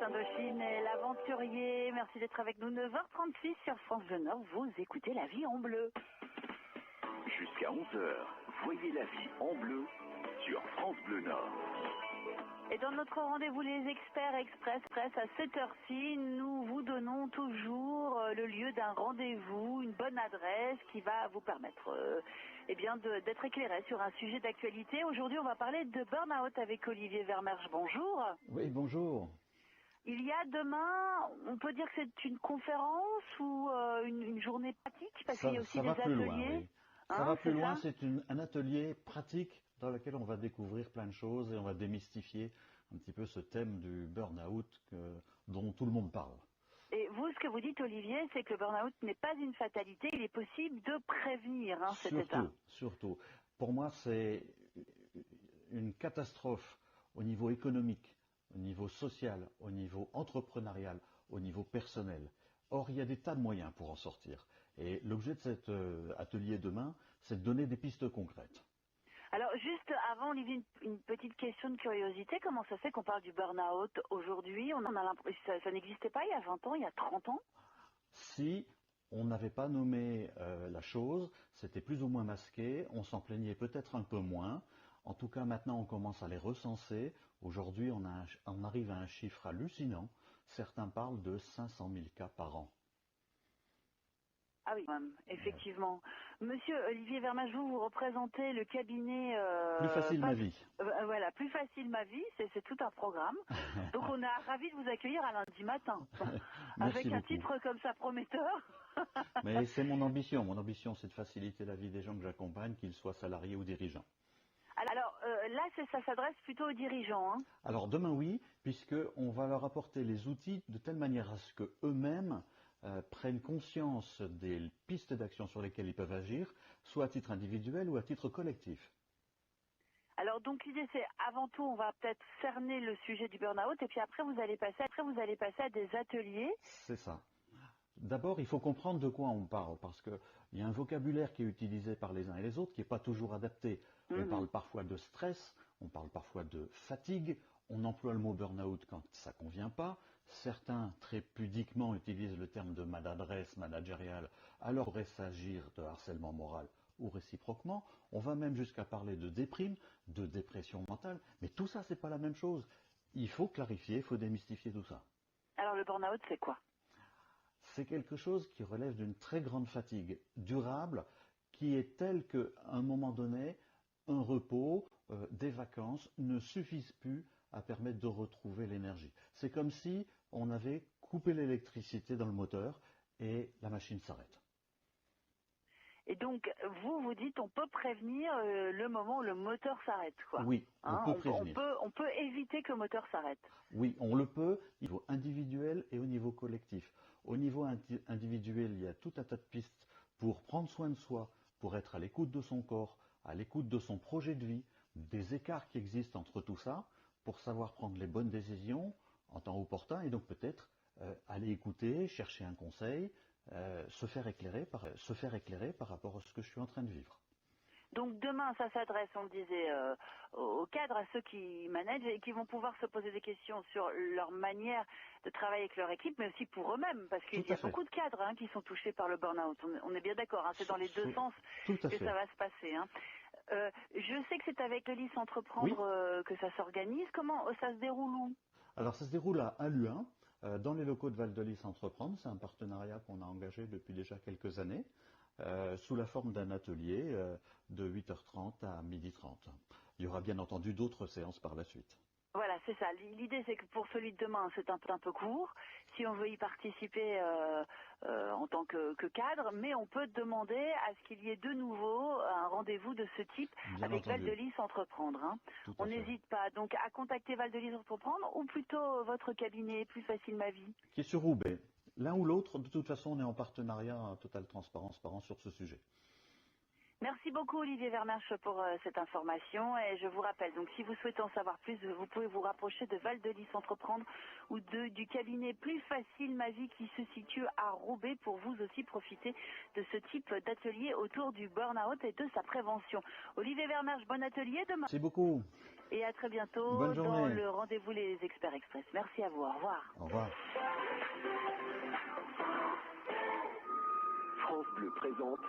Indochine et l'aventurier. Merci d'être avec nous. 9h36 sur France Bleu Nord. Vous écoutez La Vie en Bleu. Jusqu'à 11h, voyez la vie en bleu sur France Bleu Nord. Et dans notre rendez-vous Les Experts Express à cette heure-ci, nous vous donnons toujours le lieu d'un rendez-vous, une bonne adresse qui va vous permettre d'être éclairé sur un sujet d'actualité. Aujourd'hui, on va parler de burn-out avec Olivier Vermersch. Bonjour. Oui, bonjour. Il y a demain, on peut dire que c'est une conférence ou une journée pratique parce qu'il y a aussi des ateliers. Loin, oui. Ça va plus loin, c'est un atelier pratique dans lequel on va découvrir plein de choses et on va démystifier un petit peu ce thème du burn-out dont tout le monde parle. Et vous, ce que vous dites, Olivier, c'est que le burn-out n'est pas une fatalité, il est possible de prévenir cet état. Surtout. Pour moi, c'est une catastrophe au niveau économique, au niveau social, au niveau entrepreneurial, au niveau personnel. Or, il y a des tas de moyens pour en sortir. Et l'objet de cet atelier demain, c'est de donner des pistes concrètes. Alors, juste avant, Olivier, une petite question de curiosité. Comment ça se fait qu'on parle du burn-out aujourd'hui? On en a l'impression ça n'existait pas il y a 20 ans, il y a 30 ans? Si on n'avait pas nommé la chose, c'était plus ou moins masqué, on s'en plaignait peut-être un peu moins. En tout cas, maintenant, on commence à les recenser. Aujourd'hui, on arrive à un chiffre hallucinant. Certains parlent de 500 000 cas par an. Ah oui, effectivement. Monsieur Olivier Vermersch, vous représentez le cabinet... Plus facile ma vie. Voilà, Plus facile ma vie, c'est tout un programme. Donc on est ravis de vous accueillir à lundi matin. Avec un titre comme ça prometteur. Mais c'est mon ambition. Mon ambition, c'est de faciliter la vie des gens que j'accompagne, qu'ils soient salariés ou dirigeants. Alors là, ça s'adresse plutôt aux dirigeants. Alors demain, oui, puisqu'on va leur apporter les outils de telle manière à ce qu'eux-mêmes prennent conscience des pistes d'action sur lesquelles ils peuvent agir, soit à titre individuel ou à titre collectif. Alors donc l'idée c'est avant tout on va peut-être cerner le sujet du burn-out et puis après vous allez passer à des ateliers. C'est ça. D'abord, il faut comprendre de quoi on parle, parce qu'il y a un vocabulaire qui est utilisé par les uns et les autres qui n'est pas toujours adapté. On parle parfois de stress, on parle parfois de fatigue, on emploie le mot burn-out quand ça ne convient pas. Certains, très pudiquement, utilisent le terme de maladresse managériale, alors pourrait s'agir de harcèlement moral ou réciproquement. On va même jusqu'à parler de déprime, de dépression mentale, mais tout ça, c'est pas la même chose. Il faut clarifier, il faut démystifier tout ça. Alors le burn-out, c'est quoi ? C'est quelque chose qui relève d'une très grande fatigue durable, qui est telle qu'à un moment donné, un repos, des vacances ne suffisent plus à permettre de retrouver l'énergie. C'est comme si on avait coupé l'électricité dans le moteur et la machine s'arrête. Et donc, vous dites on peut prévenir le moment où le moteur s'arrête, quoi. Oui, on peut prévenir. On peut éviter que le moteur s'arrête. Oui, on le peut au niveau individuel et au niveau collectif. Au niveau individuel, il y a tout un tas de pistes pour prendre soin de soi, pour être à l'écoute de son corps, à l'écoute de son projet de vie, des écarts qui existent entre tout ça, pour savoir prendre les bonnes décisions en temps opportun et donc peut-être aller écouter, chercher un conseil, se faire éclairer par rapport à ce que je suis en train de vivre. Donc demain, ça s'adresse, on le disait, aux cadres, à ceux qui managent et qui vont pouvoir se poser des questions sur leur manière de travailler avec leur équipe, mais aussi pour eux-mêmes, parce qu'il y a beaucoup de cadres qui sont touchés par le burn-out. On est bien d'accord, c'est dans les deux sens que ça va se passer. Je sais que c'est avec le LIS Entreprendre que ça s'organise. Comment ça se déroule où ? Alors ça se déroule à Luin, dans les locaux de Val de Lys Entreprendre. C'est un partenariat qu'on a engagé depuis déjà quelques années, sous la forme d'un atelier de 8h30 à 12h30. Il y aura bien entendu d'autres séances par la suite. Voilà, c'est ça. L'idée, c'est que pour celui de demain, c'est un peu court. Si on veut y participer en tant que cadre, mais on peut demander à ce qu'il y ait de nouveau un rendez-vous de ce type avec Val de Lys Entreprendre. On n'hésite pas donc à contacter Val de Lys Entreprendre ou plutôt votre cabinet Plus facile ma vie. Qui est sur Roubaix. L'un ou l'autre, de toute façon, on est en partenariat en totale transparence sur ce sujet. Merci beaucoup Olivier Vermersch pour cette information et je vous rappelle, donc si vous souhaitez en savoir plus, vous pouvez vous rapprocher de Val de Lys Entreprendre ou du cabinet Plus Facile Ma Vie qui se situe à Roubaix pour vous aussi profiter de ce type d'atelier autour du burn-out et de sa prévention. Olivier Vermersch, bon atelier demain. Merci beaucoup. Et à très bientôt Bonne journée. dans le rendez-vous Les Experts Express. Merci à vous, au revoir. Au revoir. France Bleu présente